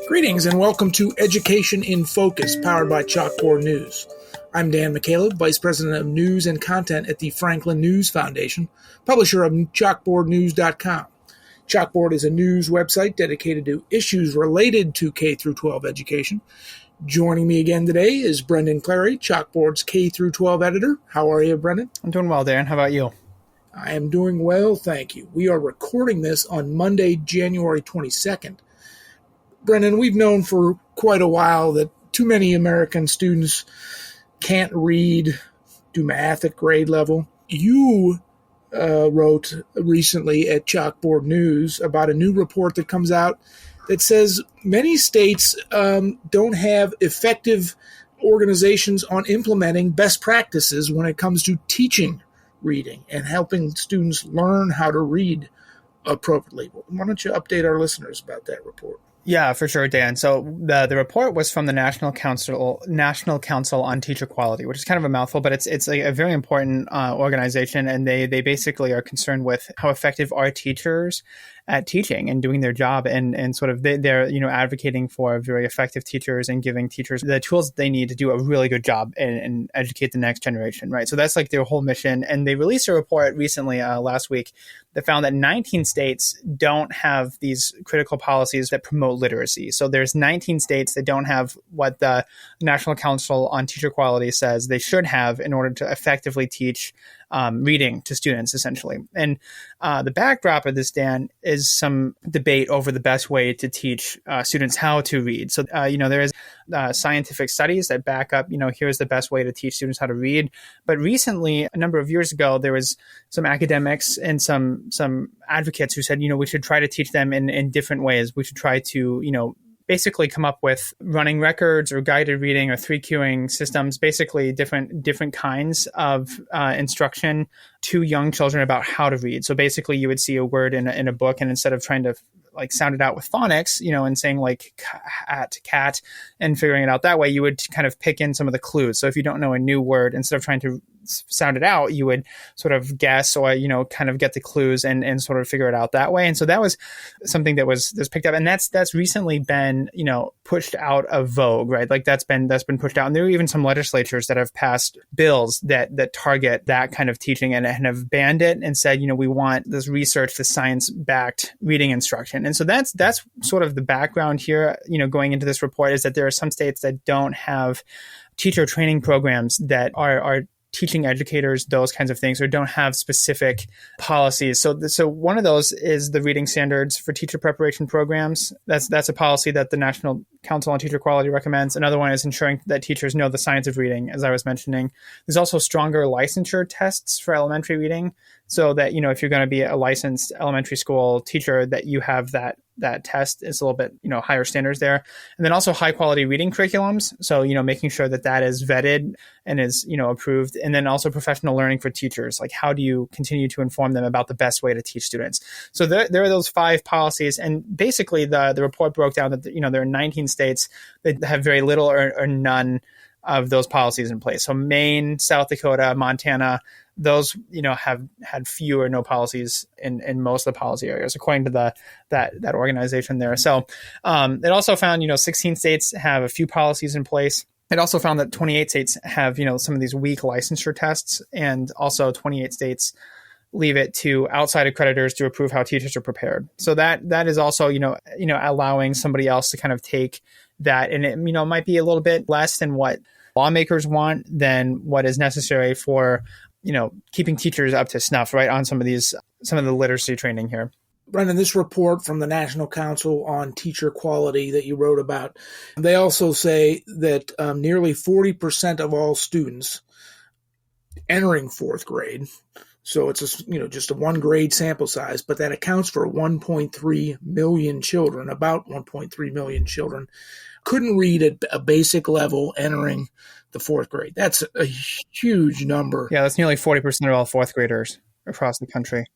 Greetings and welcome to Education in Focus, powered by Chalkboard News. I'm Dan McCaleb, Vice President of News and Content at the Franklin News Foundation, publisher of chalkboardnews.com. Chalkboard is a news website dedicated to issues related to K-12 education. Joining me again today is Brendan Clary, Chalkboard's K-12 editor. How are you, Brendan? I'm doing well, Dan. How about you? I am doing well, thank you. We are recording this on Monday, January 22nd. Brendan, we've known for quite a while that too many American students can't read, do math at grade level. You wrote recently at Chalkboard News about a new report that comes out that says many states don't have effective organizations on implementing best practices when it comes to teaching reading and helping students learn how to read appropriately. Why don't you update our listeners about that report? Yeah, for sure, Dan. So the report was from the National Council on Teacher Quality, which is kind of a mouthful, but it's a very important organization, and they basically are concerned with how effective are teachers at teaching and doing their job, and sort of they're advocating for very effective teachers and giving teachers the tools they need to do a really good job and educate the next generation, right? So that's like their whole mission. And they released a report recently, last week, that found that 19 states don't have these critical policies that promote literacy. So there's 19 states that don't have what the National Council on Teacher Quality says they should have in order to effectively teach reading to students, essentially. And the backdrop of this, Dan, is some debate over the best way to teach students how to read. So, there is scientific studies that back up, here's the best way to teach students how to read. But recently, a number of years ago, there was some academics and some advocates who said, we should try to teach them in different ways. We should try to, basically come up with running records or guided reading or 3-cueing systems, basically different kinds of instruction to young children about how to read. So basically you would see a word in a book, and instead of trying to sound it out with phonics, and saying like cat and figuring it out that way, you would kind of pick in some of the clues. So if you don't know a new word, instead of trying to sound it out, you would sort of guess or, kind of get the clues and sort of figure it out that way. And so that was something that was picked up, and that's recently been, pushed out of vogue, right? Like that's been pushed out. And there are even some legislatures that have passed bills that target that kind of teaching and have banned it and said, we want this research, the science-backed reading instruction. And so that's sort of the background here, going into this report, is that there are some states that don't have teacher training programs that are teaching educators those kinds of things, or don't have specific policies. So one of those is the reading standards for teacher preparation programs. That's a policy that the National Council on Teacher Quality recommends. Another one is ensuring that teachers know the science of reading, as I was mentioning. There's also stronger licensure tests for elementary reading, so that, if you're going to be a licensed elementary school teacher, that you have that test is a little bit, higher standards there. And then also high quality reading curriculums. So, making sure that is vetted and is, approved. And then also professional learning for teachers. Like, how do you continue to inform them about the best way to teach students? So there are those 5 policies. And basically the report broke down that, there are 19 states that have very little or none of those policies in place. So Maine, South Dakota, Montana, those, have had few or no policies in most of the policy areas, according to that organization there. So it also found, 16 states have a few policies in place. It also found that 28 states have, some of these weak licensure tests, and also 28 states leave it to outside accreditors to approve how teachers are prepared. So that is also, allowing somebody else to kind of take that, and it, might be a little bit less than what lawmakers want than what is necessary for, keeping teachers up to snuff, right, on some of the literacy training here. Brendan, this report from the National Council on Teacher Quality that you wrote about, they also say that nearly 40% of all students entering 4th grade, so it's just a 1 grade sample size, but that accounts for 1.3 million children, about 1.3 million children, couldn't read at a basic level entering the 4th grade. That's a huge number. Yeah, that's nearly 40% of all 4th graders across the country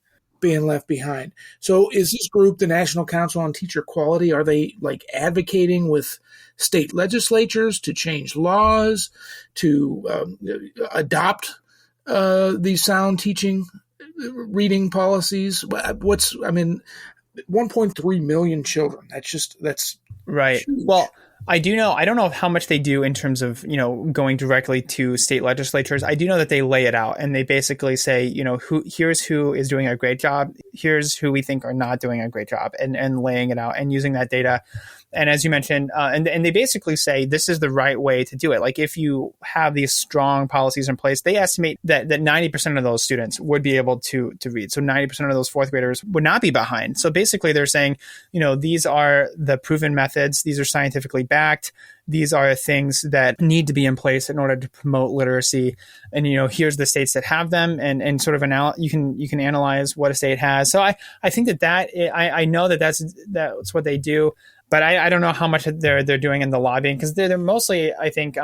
being left behind. So is this group, the National Council on Teacher Quality, are they advocating with state legislatures to change laws, to adopt these sound teaching reading policies? 1.3 million children. That's right. huge. Well, I don't know how much they do in terms of, going directly to state legislatures. I do know that they lay it out and they basically say, here's who is doing a great job. Here's who we think are not doing a great job, and laying it out and using that data. And as you mentioned, and they basically say this is the right way to do it. Like if you have these strong policies in place, they estimate that 90% of those students would be able to read. So 90% of those fourth graders would not be behind. So basically they're saying, these are the proven methods. These are scientifically backed. These are things that need to be in place in order to promote literacy. And, here's the states that have them, and sort of you can analyze what a state has. So I think I know that's what they do. But I don't know how much they're doing in the lobbying, because they're mostly, I think,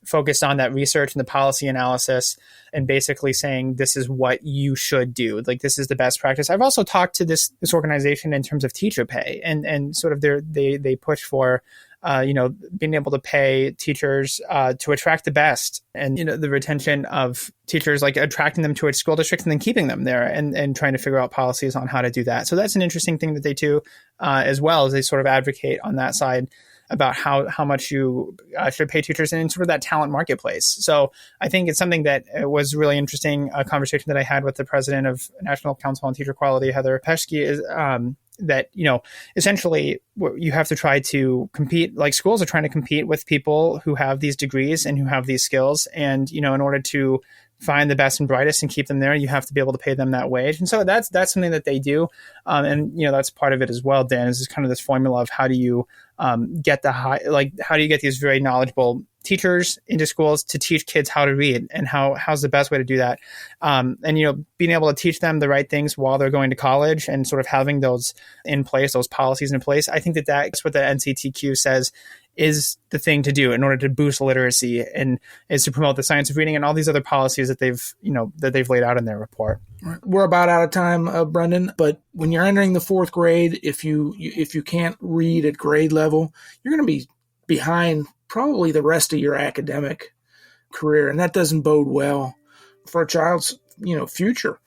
focused on that research and the policy analysis, and basically saying this is what you should do. Like this is the best practice. I've also talked to this organization in terms of teacher pay, and sort of they push for being able to pay teachers to attract the best, and the retention of teachers, like attracting them to a school district and then keeping them there, and trying to figure out policies on how to do that. So that's an interesting thing that they do, as well as they sort of advocate on that side about how much you should pay teachers, and sort of that talent marketplace. So I think it's something that was really interesting. A conversation that I had with the president of National Council on Teacher Quality, Heather Peschke, is that, essentially you have to try to compete, like schools are trying to compete with people who have these degrees and who have these skills. And, in order to find the best and brightest and keep them there, you have to be able to pay them that wage. And so that's something that they do. And, that's part of it as well, Dan, is just kind of this formula of how do you get how do you get these very knowledgeable teachers into schools to teach kids how to read, and how's the best way to do that. And, being able to teach them the right things while they're going to college, and sort of having those in place, those policies in place. I think that's what the NCTQ says is the thing to do in order to boost literacy, and is to promote the science of reading and all these other policies that they've laid out in their report. We're about out of time, Brendan, but when you're entering the fourth grade, if you can't read at grade level, you're going to be behind probably the rest of your academic career. And that doesn't bode well for a child's, future,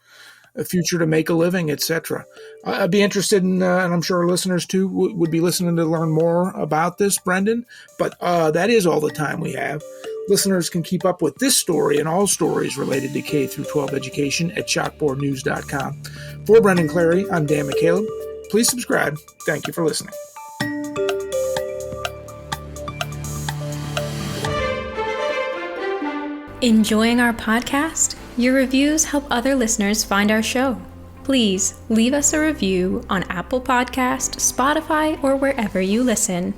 a future to make a living, etc. I'd be interested in, and I'm sure our listeners too would be listening to learn more about this, Brendan. But that is all the time we have. Listeners can keep up with this story and all stories related to K through 12 education at chalkboardnews.com. For Brendan Clary, I'm Dan McCaleb. Please subscribe. Thank you for listening. Enjoying our podcast? Your reviews help other listeners find our show. Please leave us a review on Apple Podcast, Spotify, or wherever you listen.